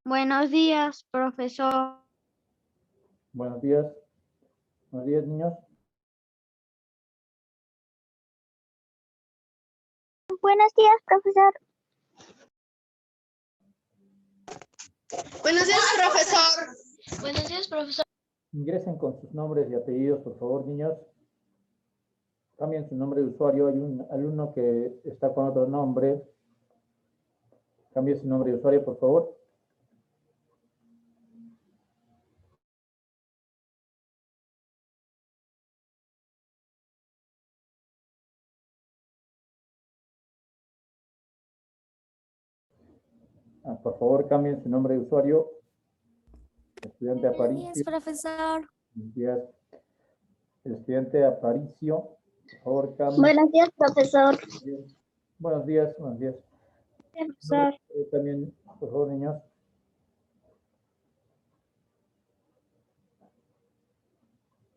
Buenos días, profesor. Buenos días. Buenos días, niños. Buenos días, profesor. Buenos días, profesor. Buenos días, profesor. Ingresen con sus nombres y apellidos, por favor, niños. Cambien su nombre de usuario. Hay un alumno que está con otro nombre. Cambie su nombre de usuario, por favor. Por favor, cambien su nombre de usuario. Estudiante Aparicio. Buenos días, profesor. Buenos días. El estudiante Aparicio. Por favor, cambien. Buenos días, profesor. Buenos días, buenos días. Profesor. También, por favor, niños.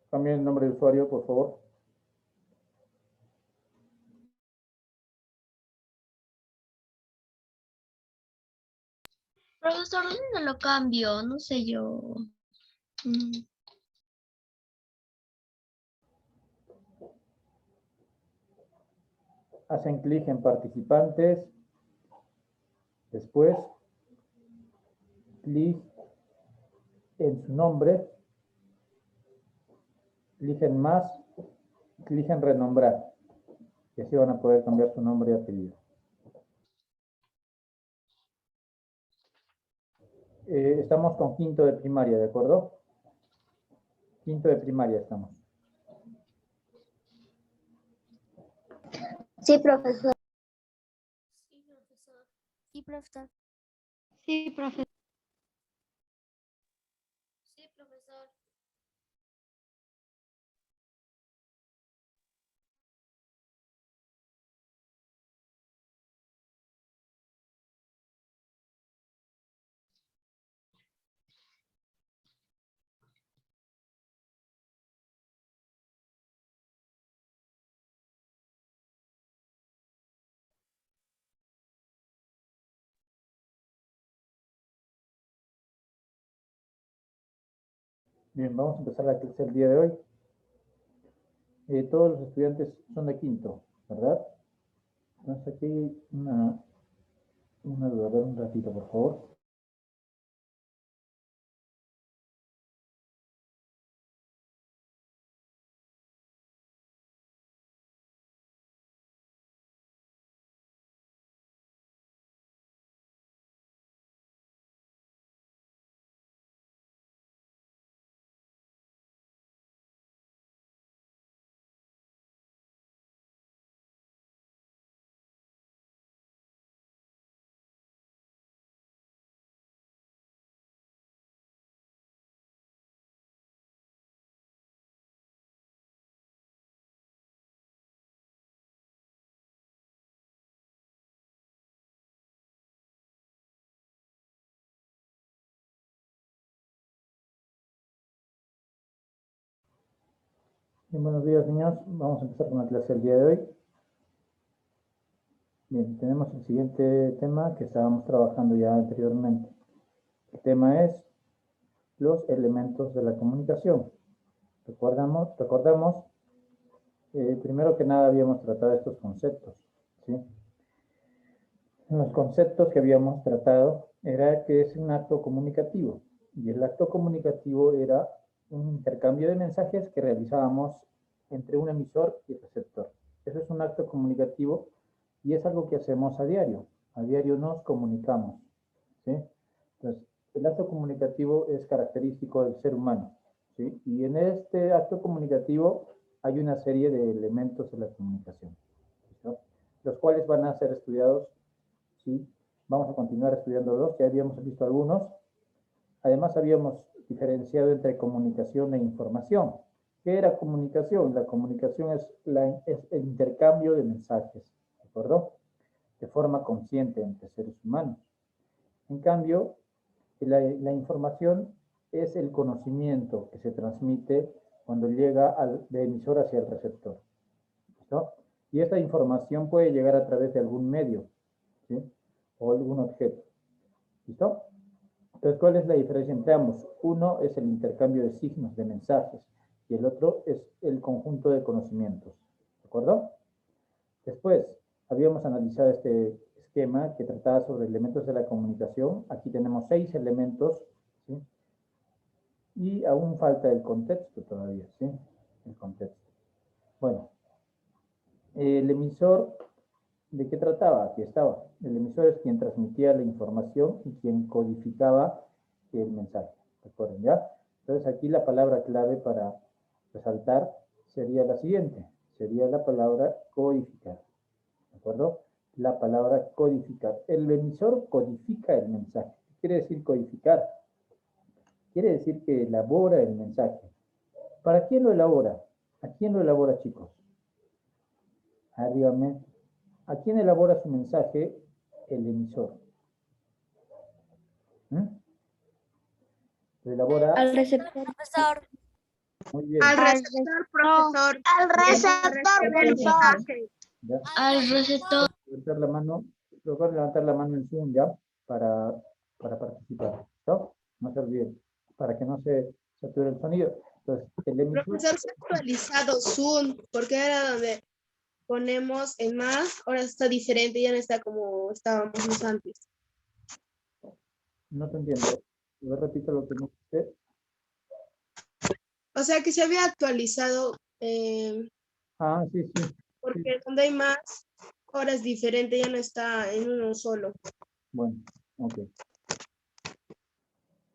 Cambien el nombre de usuario, por favor. Profesor, ¿dónde lo cambio? No sé yo. Hacen clic en participantes. Después, clic en su nombre. Clic en más. Clic en renombrar. Y así van a poder cambiar su nombre y apellido. Estamos con quinto de primaria, ¿de acuerdo? Quinto de primaria estamos. Sí, profesor. Sí, profesor. Sí, profesor. Sí, profesor. Bien, vamos a empezar la clase el día de hoy. Todos los estudiantes son de quinto, ¿verdad? Entonces aquí hay una duda, a ver un ratito, por favor. Bien, buenos días, niños. Vamos a empezar con la clase el día de hoy. Bien, tenemos el siguiente tema que estábamos trabajando ya anteriormente. El tema es los elementos de la comunicación. Recordamos, primero que nada habíamos tratado estos conceptos, ¿sí? Los conceptos que habíamos tratado era que es un acto comunicativo, y el acto comunicativo era un intercambio de mensajes que realizábamos entre un emisor y receptor. Eso es un acto comunicativo y es algo que hacemos a diario nos comunicamos, ¿sí? Entonces, el acto comunicativo es característico del ser humano, ¿sí? Y en este acto comunicativo hay una serie de elementos de la comunicación, ¿no? Los cuales van a ser estudiados, ¿sí? Vamos a continuar estudiándolos, ya habíamos visto algunos. Además, habíamos diferenciado entre comunicación e información. ¿Qué era comunicación? La comunicación es el intercambio de mensajes, ¿de acuerdo? De forma consciente entre seres humanos. En cambio, la información es el conocimiento que se transmite cuando llega de emisor hacia el receptor, ¿no? Y esta información puede llegar a través de algún medio, ¿sí? O algún objeto, ¿listo? Entonces, ¿cuál es la diferencia entre ambos? Uno es el intercambio de signos, de mensajes, y el otro es el conjunto de conocimientos. ¿De acuerdo? Después, habíamos analizado este esquema que trataba sobre elementos de la comunicación. Aquí tenemos 6 elementos, ¿sí? Y aún falta el contexto todavía, ¿sí? El contexto. Bueno, el emisor, ¿de qué trataba? Aquí estaba. El emisor es quien transmitía la información y quien codificaba el mensaje. ¿Recuerden ya? Entonces aquí la palabra clave para resaltar sería la siguiente. Sería la palabra codificar. ¿De acuerdo? La palabra codificar. El emisor codifica el mensaje. ¿Qué quiere decir codificar? Quiere decir que elabora el mensaje. ¿Para quién lo elabora? ¿A quién lo elabora, chicos? Dígame. ¿A quién elabora su mensaje el emisor? Lo elabora. Al receptor. Profesor. Muy bien. Al receptor, profesor. Al receptor, profesor. ¿Ya? Al receptor. Levantar la mano, procurar levantar la mano en Zoom ya para participar. ¿No? No se olviden, para que no se sature el sonido. Entonces, el emisor. Profesor, se ha actualizado Zoom, porque era donde ponemos el más, ahora está diferente, ya no está como estábamos antes. No te entiendo. Yo repito lo que me dice. O sea que se había actualizado, Ah, sí, sí. porque donde hay más, ahora es diferente, ya no está en uno solo. Bueno, ok.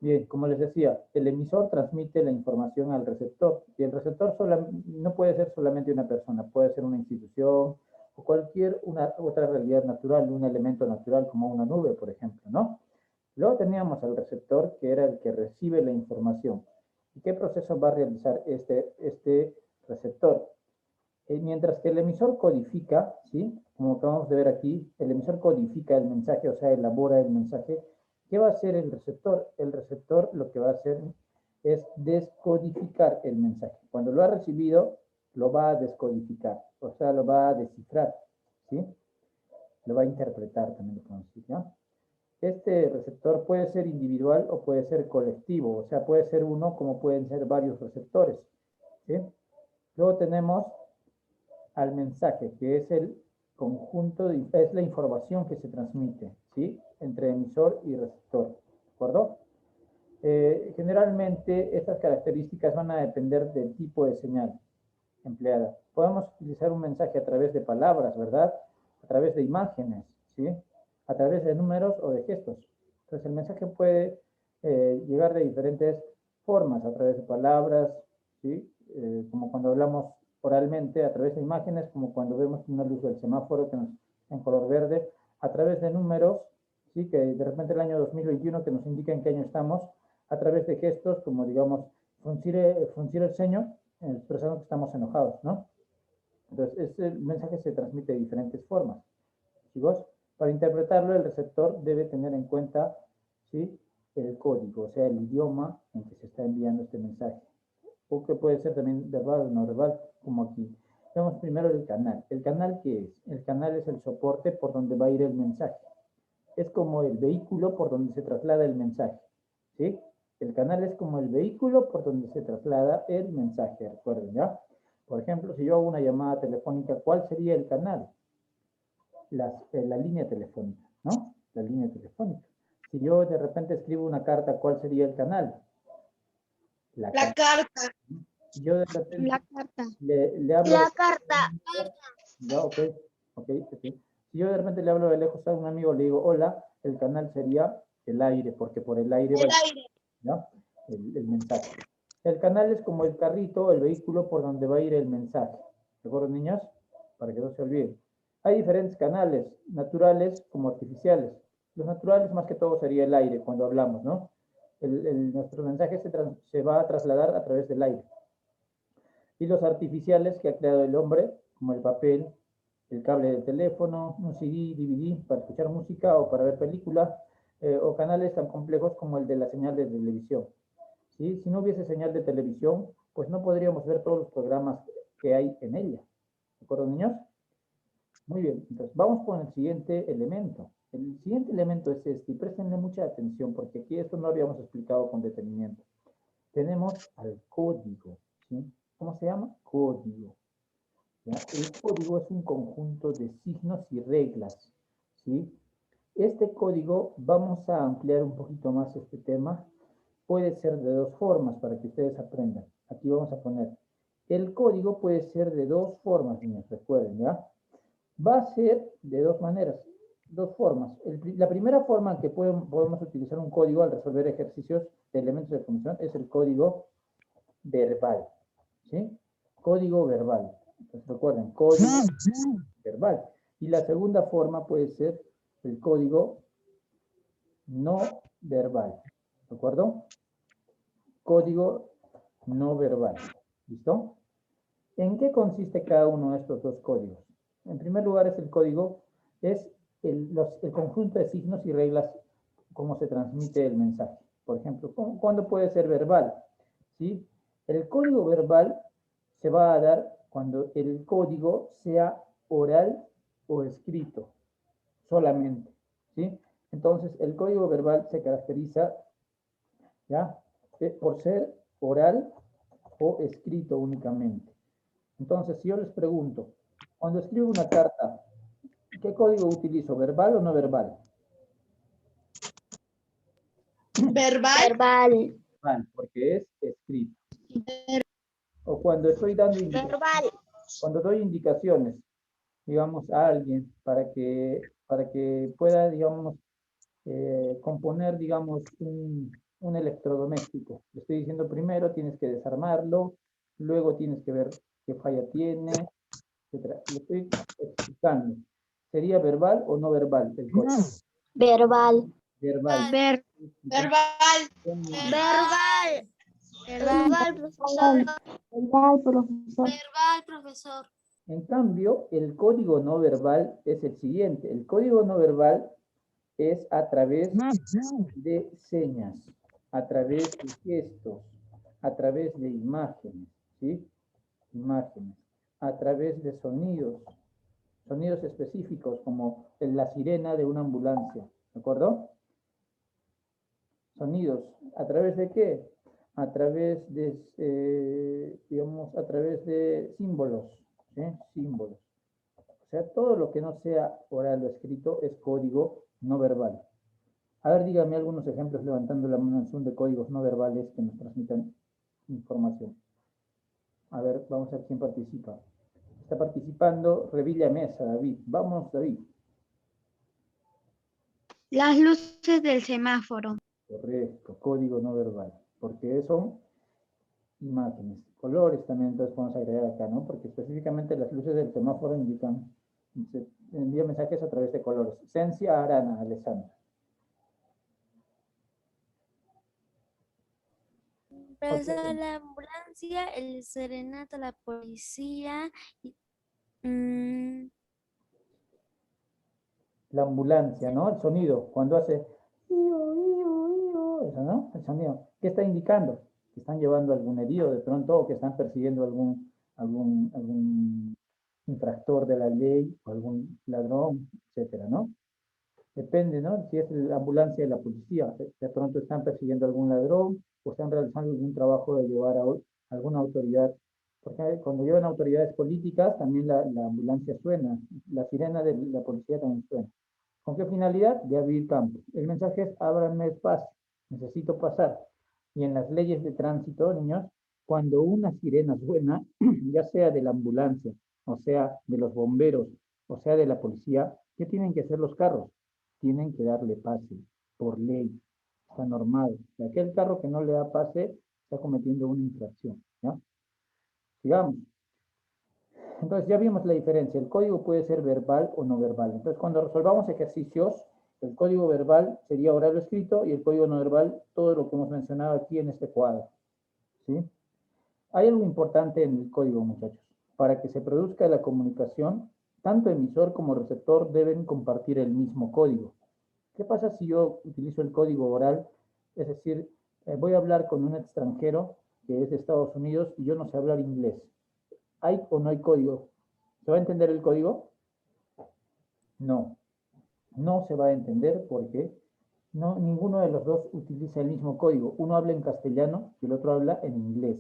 Bien, como les decía, el emisor transmite la información al receptor y el receptor no puede ser solamente una persona, puede ser una institución o cualquier otra realidad natural, un elemento natural como una nube, por ejemplo, ¿no? Luego teníamos al receptor, que era el que recibe la información. ¿Y qué proceso va a realizar este receptor? Mientras que el emisor codifica, ¿sí? Como acabamos de ver aquí, el emisor codifica el mensaje, o sea, elabora el mensaje. ¿Qué va a hacer el receptor? El receptor lo que va a hacer es descodificar el mensaje. Cuando lo ha recibido, lo va a descodificar, o sea, lo va a descifrar, ¿sí? Lo va a interpretar, también lo podemos decir, ¿no? Este receptor puede ser individual o puede ser colectivo, o sea, puede ser uno como pueden ser varios receptores, ¿sí? Luego tenemos al mensaje, que es el conjunto, es la información que se transmite, ¿sí? Entre emisor y receptor, ¿de acuerdo? Generalmente estas características van a depender del tipo de señal empleada. Podemos utilizar un mensaje a través de palabras, ¿verdad? A través de imágenes, ¿sí? A través de números o de gestos. Entonces el mensaje puede llegar de diferentes formas, a través de palabras, ¿sí? Como cuando hablamos oralmente, a través de imágenes, como cuando vemos una luz del semáforo que nos en color verde, a través de números, ¿sí? Que de repente el año 2021 que nos indica en qué año estamos, a través de gestos, como digamos, fruncir el ceño, expresando que estamos enojados, ¿no? Entonces, este mensaje se transmite de diferentes formas. Chicos, para interpretarlo, el receptor debe tener en cuenta, ¿sí? El código, o sea, el idioma en que se está enviando este mensaje. O que puede ser también verbal o no verbal, como aquí. Veamos primero el canal. ¿El canal qué es? El canal es el soporte por donde va a ir el mensaje. Es como el vehículo por donde se traslada el mensaje, ¿sí? El canal es como el vehículo por donde se traslada el mensaje, recuerden, ¿ya? Por ejemplo, si yo hago una llamada telefónica, ¿cuál sería el canal? La línea telefónica, ¿no? La línea telefónica. Si yo de repente escribo una carta, ¿cuál sería el canal? La carta. Si yo de repente La carta. le hablo... La carta. Ya, ok. Si yo de repente le hablo de lejos a un amigo, le digo, hola, el canal sería el aire, porque por el aire va ¿ya? El mensaje. El canal es como el carrito, el vehículo por donde va a ir el mensaje. ¿De acuerdo, niños? Para que no se olviden. Hay diferentes canales, naturales como artificiales. Los naturales más que todo sería el aire cuando hablamos, ¿no? Nuestro mensaje se va a trasladar a través del aire. Y los artificiales que ha creado el hombre, como el papel, el cable del teléfono, un CD, DVD para escuchar música o para ver películas, o canales tan complejos como el de la señal de televisión. ¿Sí? Si no hubiese señal de televisión, pues no podríamos ver todos los programas que hay en ella. ¿De acuerdo, niños? Muy bien, entonces vamos con el siguiente elemento. El siguiente elemento es este, y préstenle mucha atención, porque aquí esto no lo habíamos explicado con detenimiento. Tenemos al código, ¿sí? ¿Cómo se llama? Código. ¿Ya? El código es un conjunto de signos y reglas, ¿sí? Este código, vamos a ampliar un poquito más este tema, puede ser de dos formas para que ustedes aprendan. Aquí vamos a poner, el código puede ser de dos formas, niños, recuerden, ¿ya? Va a ser de dos maneras, dos formas. La primera forma en que podemos utilizar un código al resolver ejercicios de elementos de función es el código verbal, ¿sí? Código verbal. Entonces recuerden, código verbal. Y la segunda forma puede ser el código no verbal, ¿de acuerdo? Código no verbal, ¿listo? ¿En qué consiste cada uno de estos dos códigos? En primer lugar, es el código, es el conjunto de signos y reglas, cómo se transmite el mensaje. Por ejemplo, ¿cuándo puede ser verbal? ¿Sí? El código verbal se va a dar cuando el código sea oral o escrito, solamente. ¿Sí? Entonces, el código verbal se caracteriza, ¿ya? Por ser oral o escrito únicamente. Entonces, si yo les pregunto, cuando escribo una carta, ¿qué código utilizo? ¿Verbal o no verbal? Verbal. Verbal. Verbal, porque es escrito. O cuando estoy dando Verbal. cuando doy indicaciones, digamos, a alguien para que pueda, digamos, componer, digamos, un electrodoméstico. Le estoy diciendo primero tienes que desarmarlo, luego tienes que ver qué falla tiene, etc. Le estoy explicando. ¿Sería verbal o no verbal el código? Verbal. Verbal. Verbal. Verbal. Verbal, profesor. Verbal, profesor. verbal, profesor. En cambio, el código no verbal es el siguiente. El código no verbal es a través de señas, a través de gestos, a través de imágenes, ¿sí? Imágenes, a través de sonidos, sonidos específicos como la sirena de una ambulancia, ¿de acuerdo? Sonidos, ¿a través de qué? A través de, digamos, a través de símbolos, ¿sí? Símbolos. O sea, todo lo que no sea oral o escrito es código no verbal. A ver, dígame algunos ejemplos levantando la mano en Zoom de códigos no verbales que nos transmitan información. A ver, vamos a ver quién participa. Está participando Revilla Mesa, David. Vamos, David. Las luces del semáforo. Correcto, código no verbal. Porque son imágenes. Colores también, entonces podemos agregar acá, ¿no? Porque específicamente las luces del semáforo indican, se envía mensajes a través de colores. Cencia Arana, Alessandra. Profesor, la ambulancia, el serenato, la policía. La ambulancia, ¿no? El sonido, cuando hace eso, ¿no? El sonido. ¿Qué está indicando? Que están llevando algún herido de pronto o que están persiguiendo algún infractor de la ley o algún ladrón, etcétera, ¿no? Depende, ¿no? Si es la ambulancia de la policía, de pronto están persiguiendo a algún ladrón o están realizando algún trabajo de llevar a alguna autoridad. Porque cuando llevan autoridades políticas, también la ambulancia suena, la sirena de la policía también suena. ¿Con qué finalidad? De abrir campo. El mensaje es, ábranme espacio, necesito pasar. Y en las leyes de tránsito, niños, cuando una sirena suena, ya sea de la ambulancia, o sea, de los bomberos, o sea, de la policía, ¿qué tienen que hacer los carros? Tienen que darle pase, por ley, está normado. Y aquel carro que no le da pase está cometiendo una infracción, ¿ya? Sigamos. Entonces ya vimos la diferencia. El código puede ser verbal o no verbal. Entonces cuando resolvamos ejercicios, el código verbal sería oral o escrito y el código no verbal, todo lo que hemos mencionado aquí en este cuadro. ¿Sí? Hay algo importante en el código, muchachos. Para que se produzca la comunicación, tanto emisor como receptor deben compartir el mismo código. ¿Qué pasa si yo utilizo el código oral? Es decir, voy a hablar con un extranjero que es de Estados Unidos y yo no sé hablar inglés. ¿Hay o no hay código? ¿Se va a entender el código? No. no se va a entender porque no, ninguno de los dos utiliza el mismo código. Uno habla en castellano y el otro habla en inglés.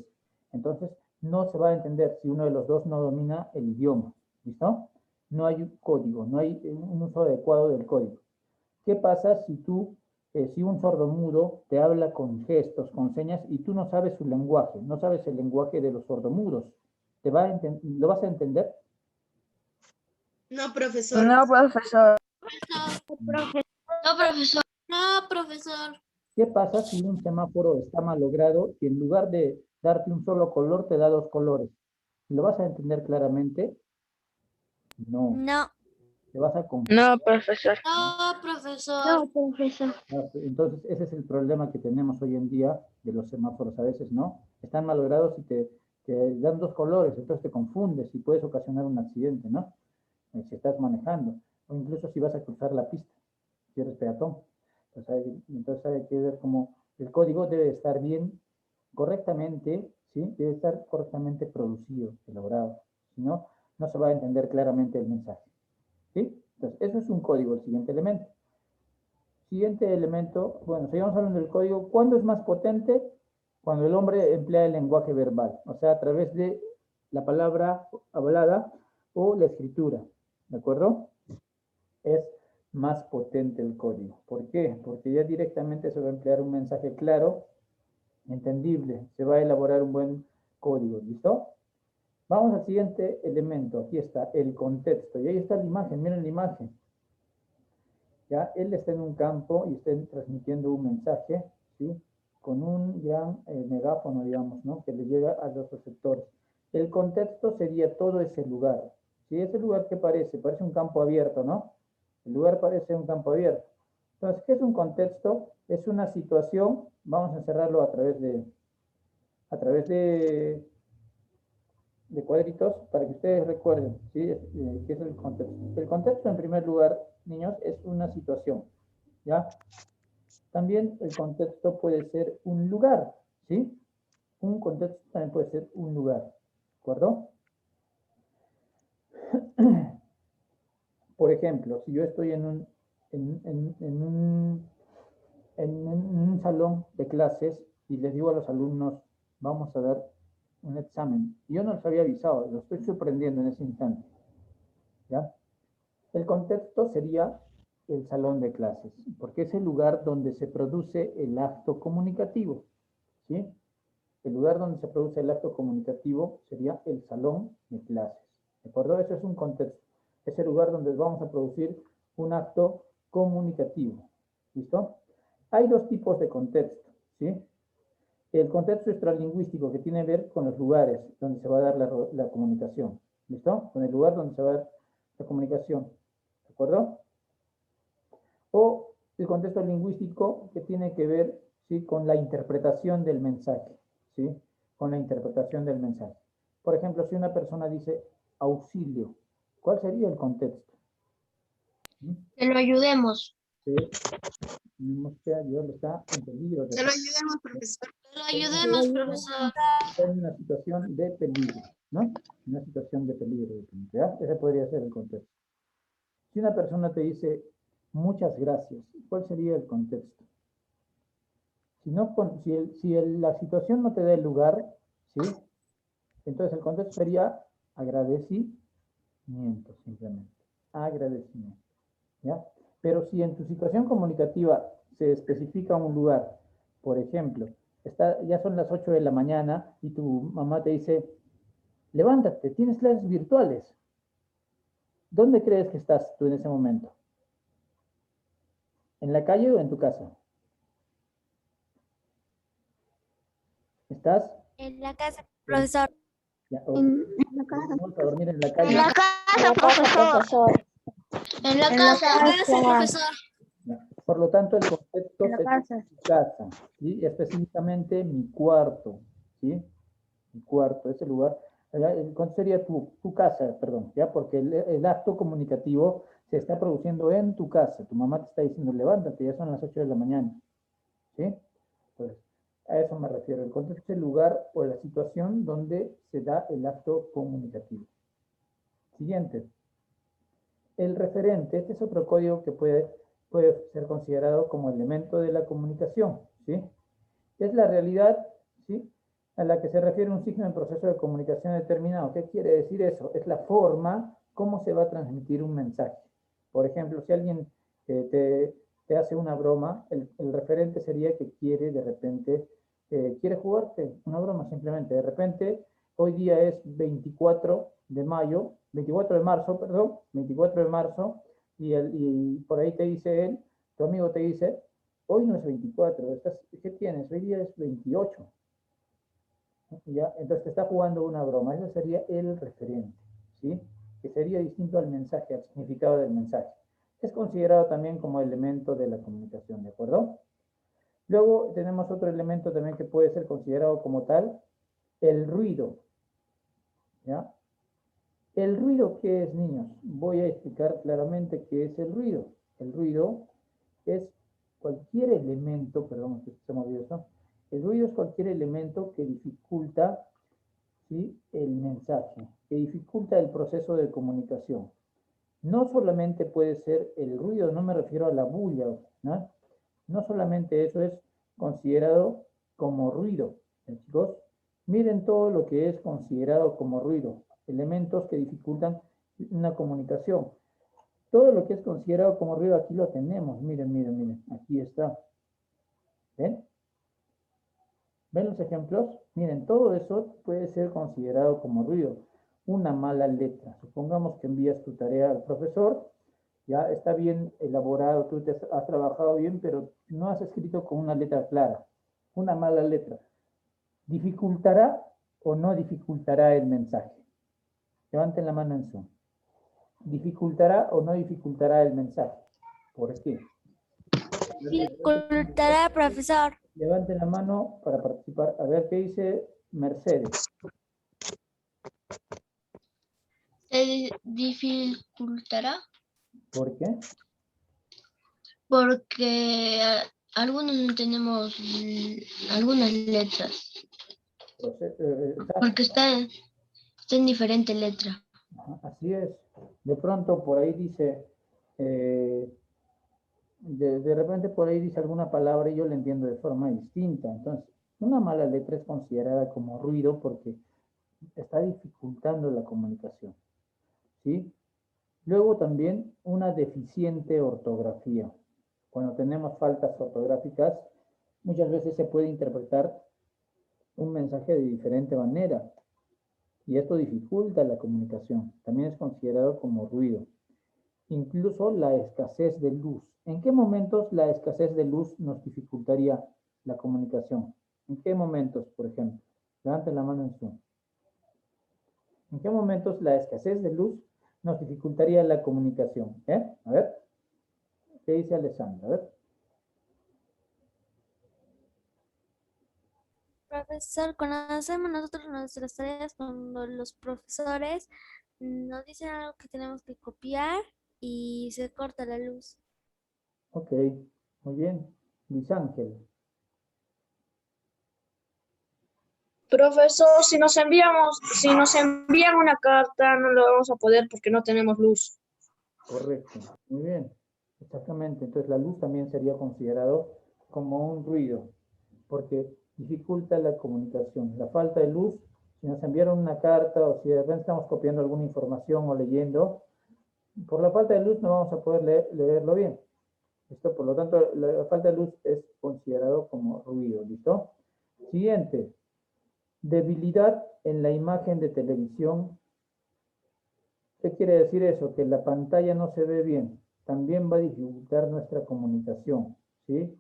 Entonces, no se va a entender si uno de los dos no domina el idioma. ¿Listo? No hay un código, no hay un uso adecuado del código. ¿Qué pasa si si un sordomudo te habla con gestos, con señas, y tú no sabes su lenguaje, no sabes el lenguaje de los sordomudos? ¿Lo vas a entender? No, profesor. No, profesor. No, profesor. No, profesor. ¿Qué pasa si un semáforo está malogrado y en lugar de darte un solo color te da dos colores? ¿Lo vas a entender claramente? No. No. Te vas a confundir. No, profesor. No, profesor. No, profesor. Entonces, ese es el problema que tenemos hoy en día de los semáforos. A veces, ¿no? Están malogrados y te dan dos colores, entonces te confundes y puedes ocasionar un accidente, ¿no? Si estás manejando, o incluso si vas a cruzar la pista, si eres peatón. Entonces hay que ver cómo el código debe estar bien, correctamente, ¿sí? Debe estar correctamente producido, elaborado. Si no, no se va a entender claramente el mensaje. ¿Sí? Entonces, eso es un código, el siguiente elemento. Siguiente elemento, bueno, seguimos hablando del código. ¿Cuándo es más potente? Cuando el hombre emplea el lenguaje verbal, o sea, a través de la palabra hablada o la escritura, ¿de acuerdo? Es más potente el código. ¿Por qué? Porque ya directamente se va a emplear un mensaje claro, entendible, se va a elaborar un buen código, ¿listo? Vamos al siguiente elemento, aquí está, el contexto, y ahí está la imagen, miren la imagen. Ya, él está en un campo y está transmitiendo un mensaje, ¿sí? Con un gran megáfono, digamos, ¿no? Que le llega a los receptores. El contexto sería todo ese lugar. ¿Sí? Ese lugar que parece un campo abierto, ¿no? El lugar parece un campo abierto. Entonces, ¿qué es un contexto? Es una situación, vamos a encerrarlo a través de cuadritos para que ustedes recuerden, ¿sí? ¿Qué es el contexto? El contexto, en primer lugar, niños, es una situación, ¿ya? También el contexto puede ser un lugar, ¿sí? Un contexto también puede ser un lugar, ¿de acuerdo? Por ejemplo, si yo estoy en un salón de clases y les digo a los alumnos, vamos a dar un examen, y yo no les había avisado, lo estoy sorprendiendo en ese instante, ¿ya? El contexto sería el salón de clases, porque es el lugar donde se produce el acto comunicativo, ¿sí? El lugar donde se produce el acto comunicativo sería el salón de clases, ¿de acuerdo? Ese es un contexto, es el lugar donde vamos a producir un acto comunicativo, ¿listo? Hay dos tipos de contexto, ¿sí? El contexto extralingüístico, que tiene que ver con los lugares donde se va a dar la comunicación, ¿listo? Con el lugar donde se va a dar la comunicación, ¿de acuerdo? O el contexto lingüístico, que tiene que ver, ¿sí? Con la interpretación del mensaje, ¿sí? Con la interpretación del mensaje. Por ejemplo, si una persona dice auxilio, ¿cuál sería el contexto? ¿Sí? Que lo ayudemos. Sí. Tenemos que ayudarle, está en peligro. Que lo ayudemos, profesor. Que lo ayudemos, profesor. Está en una situación de peligro, ¿no? Una situación de peligro. ¿Ya? Ese podría ser el contexto. Si una persona te dice muchas gracias, ¿cuál sería el contexto? Si la situación no te da el lugar, ¿sí? Entonces el contexto sería agradecimiento, simplemente. Agradecimiento, ¿ya? Pero si en tu situación comunicativa se especifica un lugar, por ejemplo, ya son las 8 de la mañana y tu mamá te dice, levántate, tienes clases virtuales. ¿Dónde crees que estás tú en ese momento? ¿En la calle o en tu casa? ¿Estás? En la casa, profesor. Ya, En la casa. vamos a dormir en la En calle. la casa, profesor. En la casa. Profesor. Ya. Por lo tanto, el contexto En la es casa. mi casa, ¿sí? Específicamente mi cuarto, ¿sí? Mi cuarto, ese lugar. El contexto sería tu casa, perdón, ¿ya? Porque el acto comunicativo se está produciendo en tu casa. Tu mamá te está diciendo, levántate, ya son las 8 de la mañana, ¿sí? Entonces, a eso me refiero. El contexto es el lugar o la situación donde se da el acto comunicativo. Siguiente. el referente, este es otro código que puede ser considerado como elemento de la comunicación, ¿sí? Es la realidad, ¿sí?, a la que se refiere un signo en proceso de comunicación determinado. ¿Qué quiere decir eso? Es la forma, cómo se va a transmitir un mensaje. Por ejemplo, si alguien te hace una broma, el referente sería que quiere de repente, quiere jugarte una broma simplemente. De repente, hoy día es 24 de marzo, perdón, 24 de marzo, y por ahí te dice él, tu amigo te dice, hoy no es 24, ¿qué tienes? Hoy día es 28. ¿Ya? Entonces te está jugando una broma. Ese sería el referente, ¿sí? Que sería distinto al mensaje, al significado del mensaje. Es considerado también como elemento de la comunicación, ¿de acuerdo? Luego tenemos otro elemento también que puede ser considerado como tal, el ruido, ¿ya? ¿El ruido qué es, niños? Voy a explicar claramente qué es el ruido. El ruido es cualquier elemento, perdón, que se me olvidó eso. El ruido es cualquier elemento que dificulta, ¿sí?, el mensaje, que dificulta el proceso de comunicación. No solamente puede ser el ruido, no me refiero a la bulla, ¿no? No solamente eso es considerado como ruido, chicos. Miren todo lo que es considerado como ruido, elementos que dificultan una comunicación. Todo lo que es considerado como ruido, aquí lo tenemos. Miren, miren, miren, aquí está. ¿Ven? ¿Ven los ejemplos? Miren, todo eso puede ser considerado como ruido. Una mala letra. Supongamos que envías tu tarea al profesor, ya está bien elaborado, tú te has trabajado bien, pero no has escrito con una letra clara. Una mala letra. ¿Dificultará o no dificultará el mensaje? Levanten la mano en Zoom. ¿Dificultará o no dificultará el mensaje? ¿Por qué? Dificultará, profesor. Levanten la mano para participar. A ver qué dice Mercedes. ¿Se dificultará? ¿Por qué? Porque algunos no tenemos algunas letras. Porque está en diferente letra. Así es. De pronto por ahí dice, de repente por ahí dice alguna palabra y yo la entiendo de forma distinta. Entonces, una mala letra es considerada como ruido porque está dificultando la comunicación, ¿sí? Luego también una deficiente ortografía. Cuando tenemos faltas ortográficas, muchas veces se puede interpretar un mensaje de diferente manera y esto dificulta la comunicación. También es considerado como ruido. Incluso la escasez de luz. ¿En qué momentos la escasez de luz nos dificultaría la comunicación? ¿En qué momentos, por ejemplo? Levanten la mano en Zoom. ¿En qué momentos la escasez de luz nos dificultaría la comunicación? A ver, ¿qué dice Alessandra? A ver. Profesor, cuando hacemos nosotros nuestras tareas cuando los profesores nos dicen algo que tenemos que copiar y se corta la luz. Ok, muy bien. Luis Ángel. Profesor, si nos envían una carta, no lo vamos a poder porque no tenemos luz. Correcto, muy bien. Exactamente. Entonces la luz también sería considerado como un ruido, porque dificulta la comunicación. La falta de luz, si nos enviaron una carta o si de repente estamos copiando alguna información o leyendo, por la falta de luz no vamos a poder leerlo bien. ¿Listo? Por lo tanto, la falta de luz es considerado como ruido. ¿Listo? Siguiente. Debilidad en la imagen de televisión. ¿Qué quiere decir eso? Que la pantalla no se ve bien. También va a dificultar nuestra comunicación, ¿sí?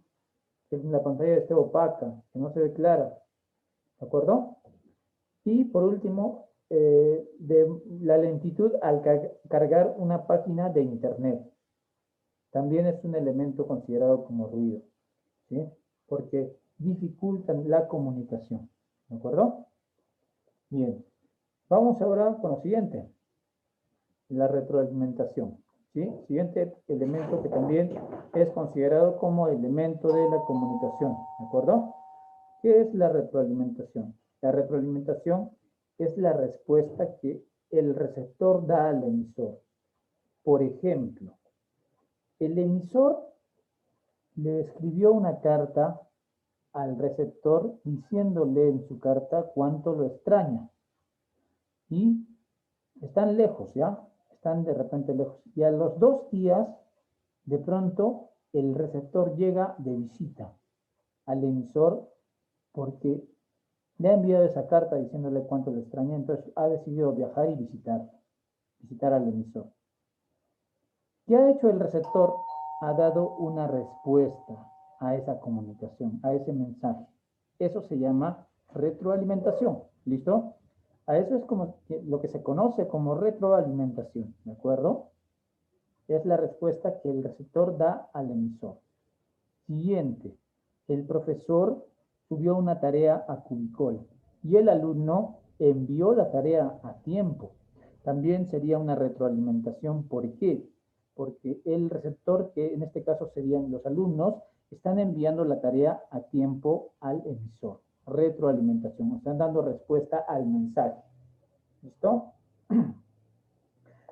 Que la pantalla esté opaca, que no se ve clara. ¿De acuerdo? Y por último, de la lentitud al cargar una página de internet. También es un elemento considerado como ruido, ¿sí? Porque dificultan la comunicación. ¿De acuerdo? Bien. Vamos ahora con lo siguiente. La retroalimentación, ¿sí? Siguiente elemento que también es considerado como elemento de la comunicación, ¿de acuerdo? ¿Qué es la retroalimentación? La retroalimentación es la respuesta que el receptor da al emisor. Por ejemplo, el emisor le escribió una carta al receptor diciéndole en su carta cuánto lo extraña. Y están lejos, ¿ya? Están de repente lejos. Y a los 2 días, de pronto, el receptor llega de visita al emisor porque le ha enviado esa carta diciéndole cuánto le extraña. Entonces ha decidido viajar y visitar al emisor. ¿Qué ha hecho el receptor? Ha dado una respuesta a esa comunicación, a ese mensaje. Eso se llama retroalimentación. ¿Listo? A eso es como lo que se conoce como retroalimentación. ¿De acuerdo? Es la respuesta que el receptor da al emisor. Siguiente. El profesor subió una tarea a Cubicol y el alumno envió la tarea a tiempo. También sería una retroalimentación. ¿Por qué? Porque el receptor, que en este caso serían los alumnos, están enviando la tarea a tiempo al emisor. Retroalimentación. Están dando respuesta al mensaje. ¿Listo?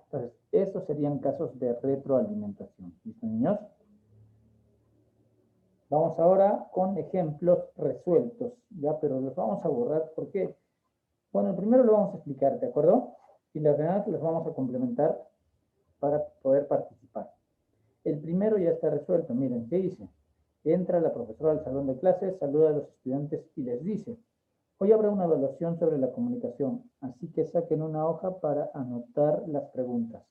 Entonces, estos serían casos de retroalimentación. ¿Listo, niños? Vamos ahora con ejemplos resueltos, ¿ya? Pero los vamos a borrar porque, bueno, el primero lo vamos a explicar, ¿de acuerdo? Y los demás los vamos a complementar para poder participar. El primero ya está resuelto. Miren, ¿qué dice? Entra la profesora al salón de clases, saluda a los estudiantes y les dice: hoy habrá una evaluación sobre la comunicación, así que saquen una hoja para anotar las preguntas.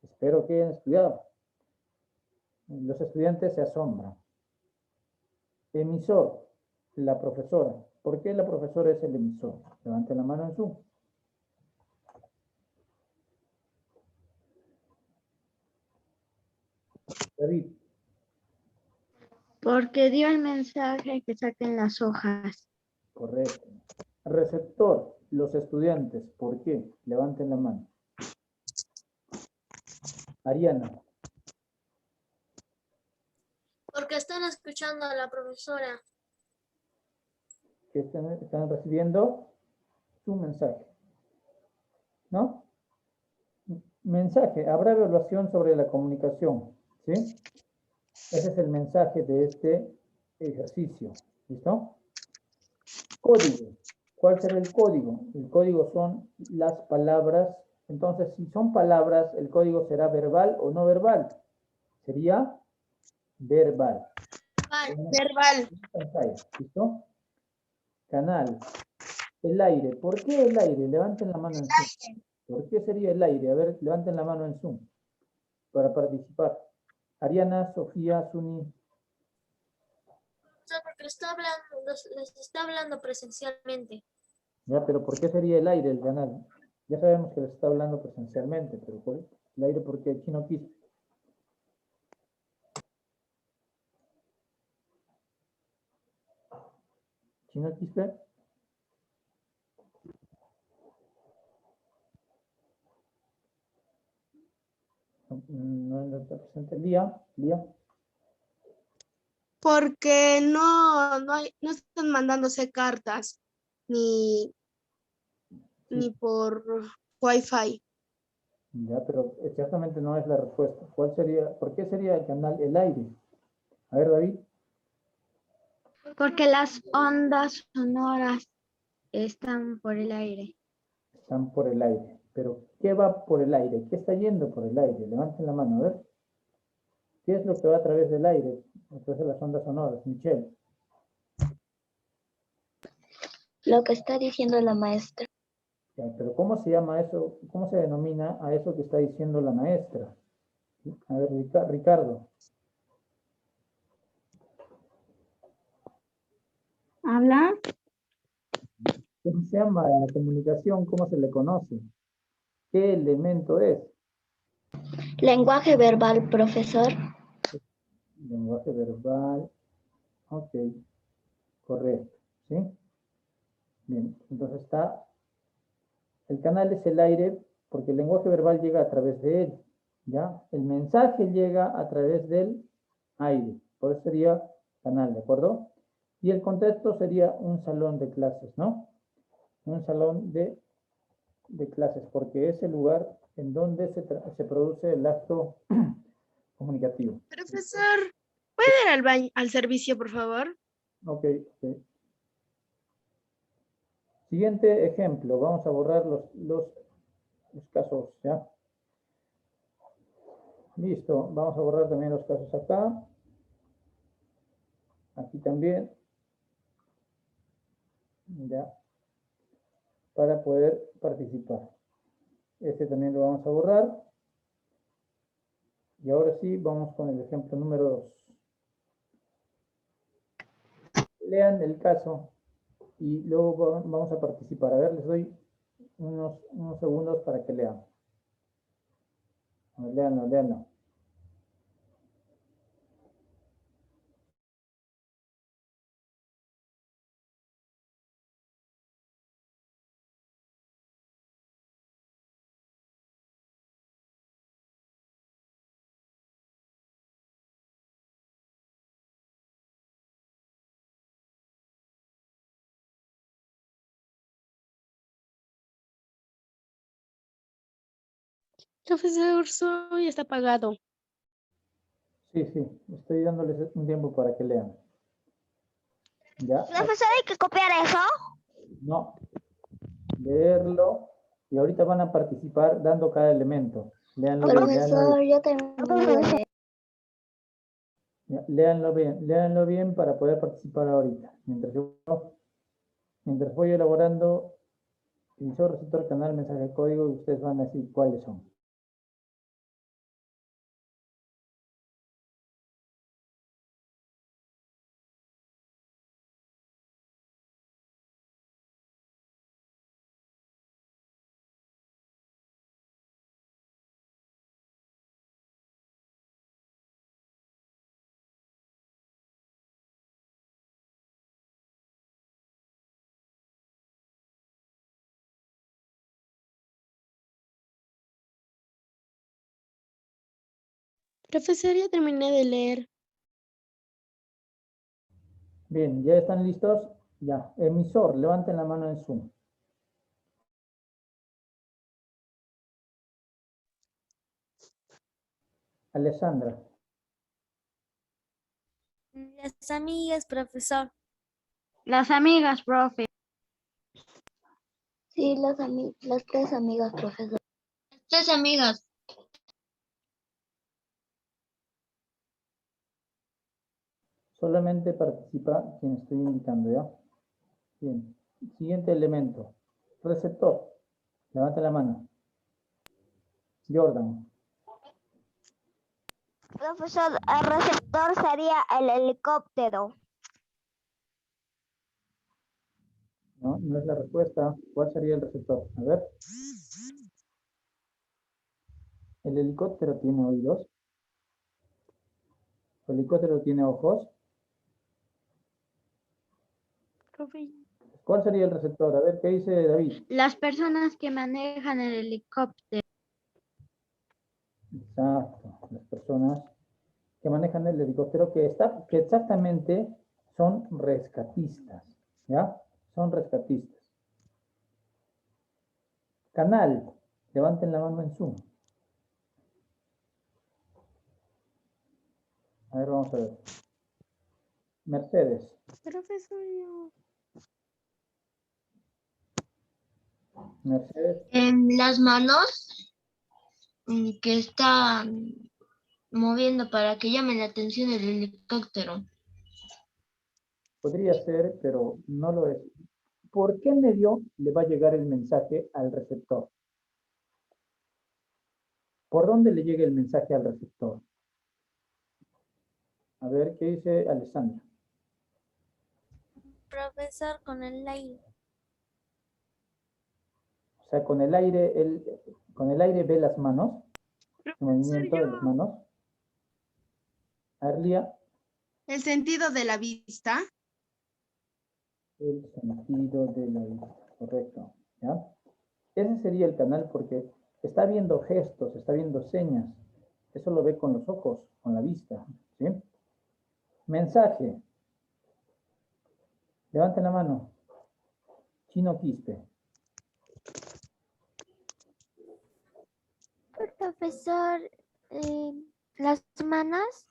Espero que hayan estudiado. Los estudiantes se asombran. Emisor, la profesora. ¿Por qué la profesora es el emisor? Levanten la mano en Zoom. David. Porque dio el mensaje que saquen las hojas. Correcto. Receptor, los estudiantes. ¿Por qué? Levanten la mano. Ariana. Porque están escuchando a la profesora. Que están recibiendo su mensaje. ¿No? Mensaje. Habrá evaluación sobre la comunicación. ¿Sí? Ese es el mensaje de este ejercicio. ¿Listo? Código. ¿Cuál será el código? El código son las palabras. Entonces, si son palabras, ¿el código será verbal o no verbal? Sería verbal. Verbal. ¿Listo? Canal. El aire. ¿Por qué el aire? Levanten la mano en Zoom. ¿Por qué sería el aire? A ver, levanten la mano en Zoom para participar. Ariana, Sofía, Suni. Porque les está hablando presencialmente. Ya, pero ¿por qué sería el aire el canal? Ya sabemos que les está hablando presencialmente, pero el aire, ¿por qué? Chino Quispe. Chino Quispe. No está presente. Lía. Porque no están mandándose cartas ni por Wi-Fi. Ya, pero exactamente no es la respuesta. ¿Cuál sería? ¿Por qué sería el canal el aire? A ver, David. Porque las ondas sonoras están por el aire. Están por el aire. Pero, ¿qué va por el aire? ¿Qué está yendo por el aire? Levanten la mano, a ver. ¿Qué es lo que va a través del aire? A través de las ondas sonoras. Michelle. Lo que está diciendo la maestra. Ya, pero ¿cómo se llama eso? ¿Cómo se denomina a eso que está diciendo la maestra? A ver, Ricardo. ¿Habla? ¿Cómo se llama en la comunicación? ¿Cómo se le conoce? ¿Qué elemento es? Lenguaje verbal, profesor. Lenguaje verbal. Ok. Correcto. ¿Sí? Bien. Entonces está. El canal es el aire porque el lenguaje verbal llega a través de él. ¿Ya? El mensaje llega a través del aire. Por eso sería canal, ¿de acuerdo? Y el contexto sería un salón de clases, ¿no? Un salón de clases, porque es el lugar en donde se produce el acto comunicativo. Profesor, ¿puede ir al baño, al servicio, por favor? Ok. Siguiente ejemplo. Vamos a borrar los casos, ¿ya? Listo. Vamos a borrar también los casos acá. Aquí también. Ya. Para poder participar. Este también lo vamos a borrar. Y ahora sí, vamos con el ejemplo número 2. Lean el caso y luego vamos a participar. A ver, les doy unos segundos para que lean. A ver, léanlo. Profesor, soy está apagado. Sí, estoy dándoles un tiempo para que lean. ¿Ya? Profesor, ¿hay que copiar eso? No. Leerlo y ahorita van a participar dando cada elemento. Léanlo bien, Profesor, yo también. léanlo bien para poder participar ahorita. Mientras voy elaborando emisor, receptor, canal, mensaje de código, y ustedes van a decir cuáles son. Profesor, ya terminé de leer. Bien, ¿ya están listos? Ya. Emisor, levanten la mano en Zoom. Alessandra. Las amigas, profesor. Las amigas, profe. Sí, las 3 amigas, profesor. 3 amigas. Solamente participa quien estoy indicando, ¿ya? Bien. Siguiente elemento. Receptor. Levanta la mano. Jordan. Profesor, el receptor sería el helicóptero. No, no es la respuesta. ¿Cuál sería el receptor? A ver. ¿El helicóptero tiene oídos? ¿El helicóptero tiene ojos? Profe, ¿Cuál sería el receptor? A ver, ¿qué dice David? Las personas que manejan el helicóptero. Exacto. Las personas que manejan el helicóptero que exactamente son rescatistas. ¿Ya? Son rescatistas. Canal. Levanten la mano en Zoom. A ver, vamos a ver. Mercedes. profesor, yo. Mercedes. En las manos que están moviendo para que llame la atención el helicóptero. Podría ser, pero no lo es. ¿Por qué medio le va a llegar el mensaje al receptor? ¿Por dónde le llega el mensaje al receptor? A ver, ¿qué dice Alessandra? Profesor, con el aire. O sea, con el aire ve las manos, el Profesor, movimiento de las manos. Arlia, el sentido de la vista. el sentido de la vista, correcto. ¿Ya? Ese sería el canal porque está viendo gestos, está viendo señas. Eso lo ve con los ojos, con la vista. ¿Sí? Mensaje. Levanten la mano. Chino Quispe. profesor, las manos.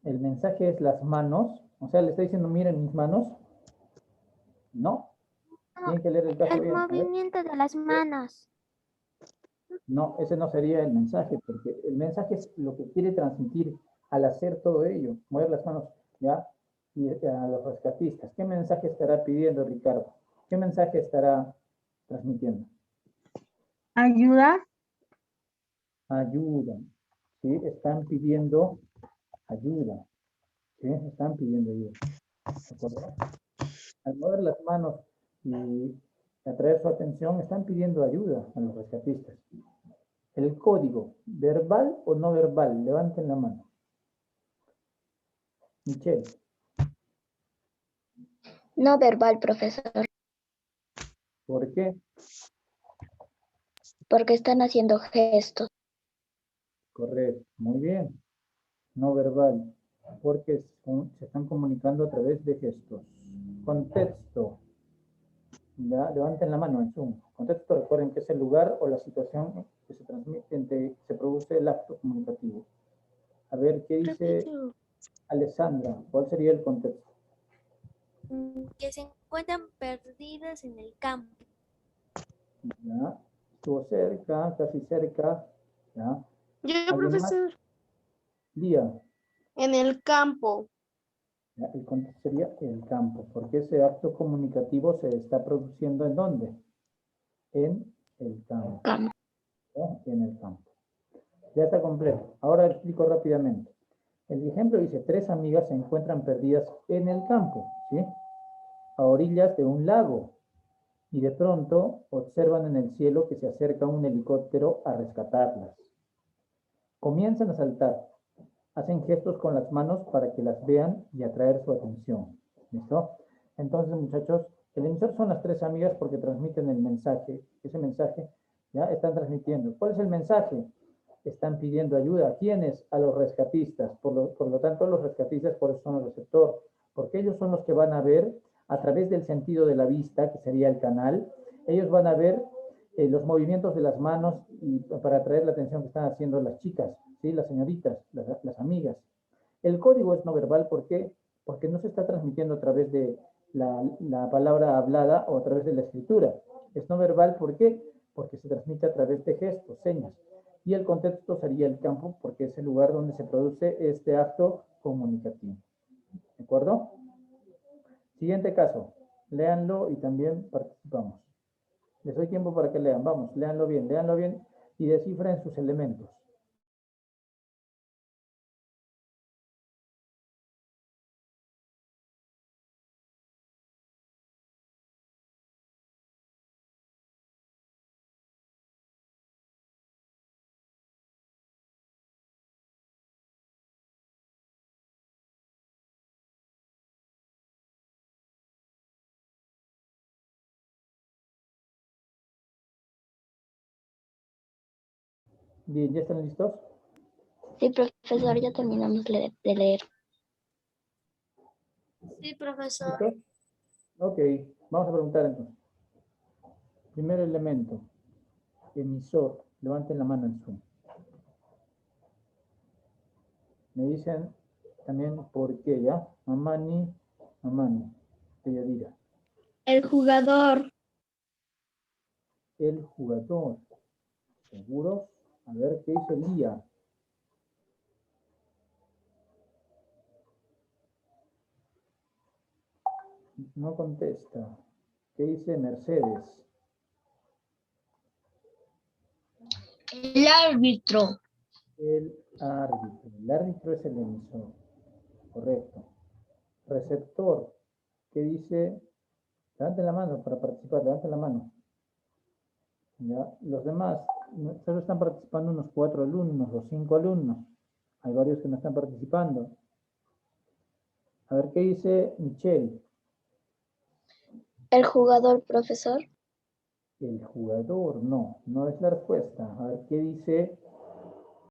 El mensaje es las manos. O sea, le está diciendo, miren mis manos. No. Tienen que leer el caso El bien. A ver. movimiento de las manos. No, ese no sería el mensaje, porque el mensaje es lo que quiere transmitir al hacer todo ello, mover las manos, ¿ya? Y a los rescatistas. ¿Qué mensaje estará pidiendo Ricardo? ¿Qué mensaje estará transmitiendo? Ayuda. Ayuda, ¿sí? Están pidiendo ayuda, ¿sí? Están pidiendo ayuda, ¿de acuerdo? Al mover las manos y atraer su atención, están pidiendo ayuda a los rescatistas. El código, ¿verbal o no verbal? Levanten la mano. Michelle. No verbal, profesor. ¿Por qué? Porque están haciendo gestos. Correcto, muy bien. No verbal, porque se están comunicando a través de gestos. Contexto. Ya, levanten la mano en Zoom. Contexto, recuerden que es el lugar o la situación que se transmite, entre, se produce el acto comunicativo. A ver, ¿qué dice Repito. Alessandra? ¿Cuál sería el contexto? Que se encuentran perdidas en el campo. Ya, estuvo cerca, casi cerca. Ya. Yo, ¿Alguien más? profesor, Día. en el campo. Ya, el contexto sería el campo, porque ese acto comunicativo se está produciendo ¿en dónde? En el campo. ¿No? En el campo. Ya está completo. Ahora explico rápidamente. El ejemplo dice, 3 amigas se encuentran perdidas en el campo, ¿sí? A orillas de un lago. Y de pronto observan en el cielo que se acerca un helicóptero a rescatarlas. Comienzan a saltar. Hacen gestos con las manos para que las vean y atraer su atención. ¿Listo? Entonces, muchachos, el emisor son las 3 amigas porque transmiten el mensaje. Ese mensaje ya están transmitiendo. ¿Cuál es el mensaje? Están pidiendo ayuda. ¿A quiénes? A los rescatistas. Por lo tanto, los rescatistas por eso son el receptor. Porque ellos son los que van a ver a través del sentido de la vista, que sería el canal. Ellos van a ver los movimientos de las manos y para atraer la atención que están haciendo las chicas, ¿sí? Las señoritas, las amigas. El código es no verbal, ¿por qué? Porque no se está transmitiendo a través de la palabra hablada o a través de la escritura. Es no verbal, ¿por qué? Porque se transmite a través de gestos, señas. Y el contexto sería el campo, porque es el lugar donde se produce este acto comunicativo. ¿De acuerdo? Siguiente caso. Léanlo y también participamos. Les doy tiempo para que lean. Vamos, léanlo bien y descifren sus elementos. Bien, ¿ya están listos? Sí, profesor, ya terminamos de leer. Sí, profesor. ¿Listos? Ok, vamos a preguntar entonces. Primer elemento, emisor. Levanten la mano en Zoom. Me dicen también por qué, ¿ya? Mamani, Yadira. El jugador. El jugador. ¿Seguros? A ver, ¿qué dice Lía? No contesta. ¿Qué dice Mercedes? El árbitro. El árbitro. El árbitro es el emisor. Correcto. Receptor. ¿Qué dice? Levanten la mano para participar. Levanten la mano. ¿Ya? Los demás, solo están participando unos 4 alumnos o 5 alumnos. Hay varios que no están participando. A ver, ¿qué dice Michelle? El jugador, profesor. El jugador, no es la respuesta. A ver, ¿qué dice